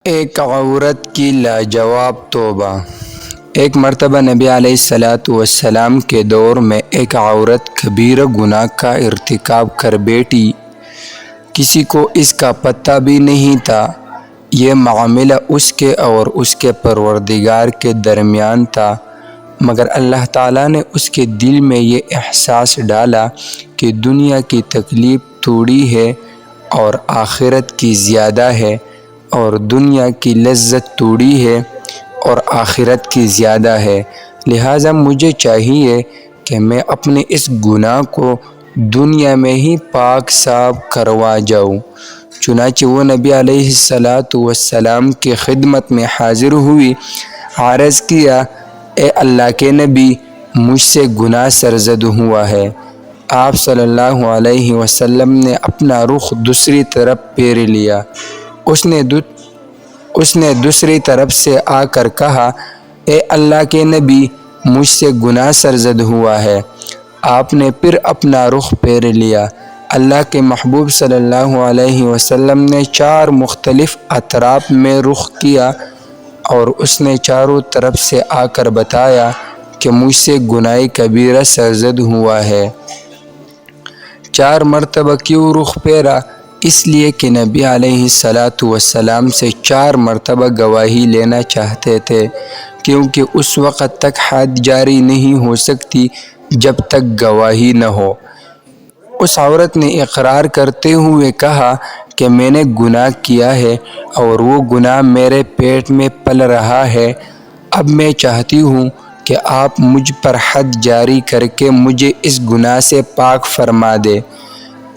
ایک عورت کی لاجواب توبہ۔ ایک مرتبہ نبی علیہ السلام کے دور میں ایک عورت کبیرہ گناہ کا ارتکاب کر بیٹھی۔ کسی کو اس کا پتہ بھی نہیں تھا۔ یہ معاملہ اس کے اور اس کے پروردگار کے درمیان تھا، مگر اللہ تعالیٰ نے اس کے دل میں یہ احساس ڈالا کہ دنیا کی تکلیف تھوڑی ہے اور آخرت کی زیادہ ہے، اور دنیا کی لذت تھوڑی ہے اور آخرت کی زیادہ ہے، لہٰذا مجھے چاہیے کہ میں اپنے اس گناہ کو دنیا میں ہی پاک صاف کروا جاؤں۔ چنانچہ وہ نبی علیہ السلام کی خدمت میں حاضر ہوئی، عرض کیا، اے اللہ کے نبی، مجھ سے گناہ سرزد ہوا ہے۔ آپ صلی اللہ علیہ وسلم نے اپنا رخ دوسری طرف پھیر لیا۔ اس نے دوسری طرف سے آ کر کہا، اے اللہ کے نبی، مجھ سے گناہ سرزد ہوا ہے۔ آپ نے پھر اپنا رخ پھیر لیا۔ اللہ کے محبوب صلی اللہ علیہ وسلم نے 4 مختلف اطراف میں رخ کیا اور اس نے چاروں طرف سے آ کر بتایا کہ مجھ سے گناہ کبیرہ سرزد ہوا ہے۔ 4 مرتبہ کیوں رخ پھیرا؟ اس لیے کہ نبی علیہ السلام سے 4 مرتبہ گواہی لینا چاہتے تھے، کیونکہ اس وقت تک حد جاری نہیں ہو سکتی جب تک گواہی نہ ہو۔ اس عورت نے اقرار کرتے ہوئے کہا کہ میں نے گناہ کیا ہے اور وہ گناہ میرے پیٹ میں پل رہا ہے۔ اب میں چاہتی ہوں کہ آپ مجھ پر حد جاری کر کے مجھے اس گناہ سے پاک فرما دے۔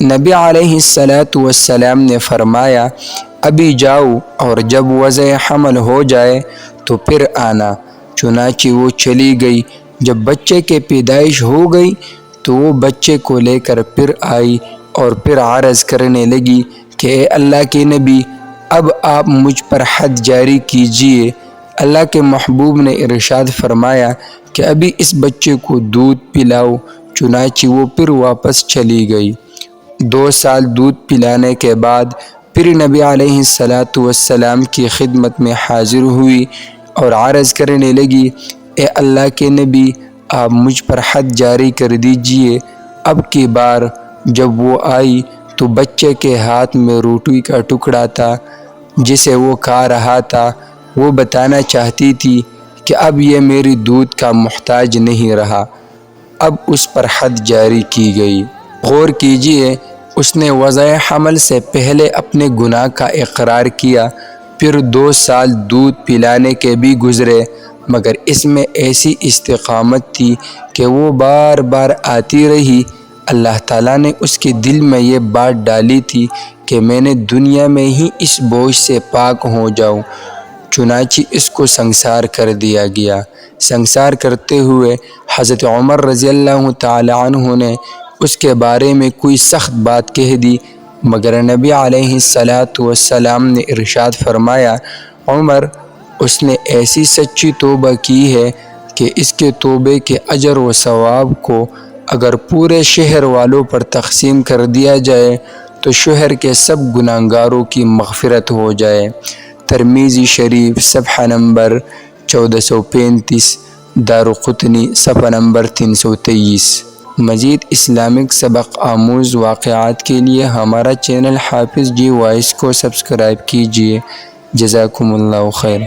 نبی علیہ السلام نے فرمایا، ابھی جاؤ اور جب وضع حمل ہو جائے تو پھر آنا۔ چنانچہ وہ چلی گئی۔ جب بچے کی پیدائش ہو گئی تو وہ بچے کو لے کر پھر آئی اور پھر عرض کرنے لگی کہ اے اللہ کے نبی، اب آپ مجھ پر حد جاری کیجئے۔ اللہ کے محبوب نے ارشاد فرمایا کہ ابھی اس بچے کو دودھ پلاؤ۔ چنانچہ وہ پھر واپس چلی گئی۔ 2 سال دودھ پلانے کے بعد پھر نبی علیہ السلام کی خدمت میں حاضر ہوئی اور عرض کرنے لگی، اے اللہ کے نبی، آپ مجھ پر حد جاری کر دیجئے۔ اب کی بار جب وہ آئی تو بچے کے ہاتھ میں روٹی کا ٹکڑا تھا جسے وہ کھا رہا تھا۔ وہ بتانا چاہتی تھی کہ اب یہ میری دودھ کا محتاج نہیں رہا۔ اب اس پر حد جاری کی گئی۔ غور کیجئے، اس نے وضع حمل سے پہلے اپنے گناہ کا اقرار کیا، پھر 2 سال دودھ پلانے کے بھی گزرے، مگر اس میں ایسی استقامت تھی کہ وہ بار بار آتی رہی۔ اللہ تعالیٰ نے اس کے دل میں یہ بات ڈالی تھی کہ میں نے دنیا میں ہی اس بوجھ سے پاک ہو جاؤں۔ چنانچہ اس کو سنسار کر دیا گیا۔ سنسار کرتے ہوئے حضرت عمر رضی اللہ تعالی عنہ نے اس کے بارے میں کوئی سخت بات کہہ دی، مگر نبی علیہ السلام نے ارشاد فرمایا، عمر، اس نے ایسی سچی توبہ کی ہے کہ اس کے توبے کے اجر و ثواب کو اگر پورے شہر والوں پر تقسیم کر دیا جائے تو شہر کے سب گناہگاروں کی مغفرت ہو جائے۔ ترمذی شریف صفحہ نمبر 1435، دارقطنی صفحہ نمبر 323۔ مزید اسلامک سبق آموز واقعات کے لیے ہمارا چینل حافظ جی وائس کو سبسکرائب کیجیے۔ جزاکم اللہ خیر۔